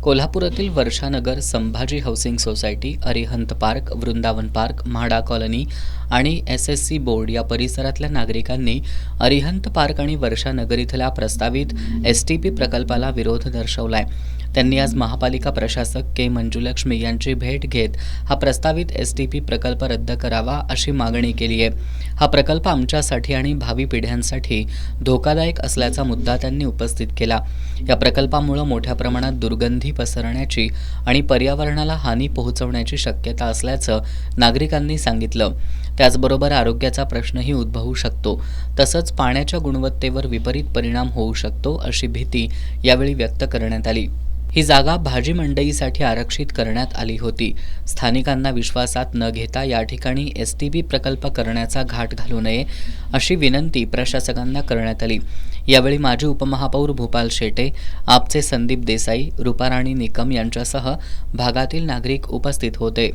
कोल्हापुरातील Varshanagar, Sambhaji housing society, Arihant park, Vrindavan park, MHADA colony आणि SSC board या परिसरातल्या नागरिकांनी अरिहंत पार्क आणि वर्षानगर इथल्या प्रस्तावित STP प्रकल्पाला विरोध दर्शवलाय। त्यांनी आज महापालिका प्रशासक के मंजुलक्ष्मी यांची भेट घेत हा प्रस्तावित STP प्रकल्प रद्द करावा अशी मागणी केली आहे। हा प्रकल्प आमच्यासाठी आणि भावी पिढ्यांसाठी धोकादायक असल्याचा मुद्दा त्यांनी उपस्थित केला। या प्रकल्पामुळे मोठ्या प्रमाणात दुर्गंधी पसरण्याची आणि पर्यावरणाला हानी पोहोचवण्याची शक्यता असल्याचं नागरिकांनी सांगितलं। त्याचबरोबर आरोग्याचा प्रश्नही उद्भवू शकतो, तसंच पाण्याच्या गुणवत्तेवर विपरीत परिणाम होऊ शकतो अशी भीती यावेळी व्यक्त करण्यात आली। ही जागा भाजी मंडईसाठी आरक्षित करण्यात आली होती। स्थानिकांना विश्वासात न घेता या ठिकाणी STP प्रकल्प करण्याचा घाट घालू नये अशी विनंती प्रशासकांना करण्यात आली। यावेळी माजी उपमहापौर भूपाल शेटे, आपचे संदीप देसाई, रूपाराणी निकम यांच्यासह भागातील नागरिक उपस्थित होते।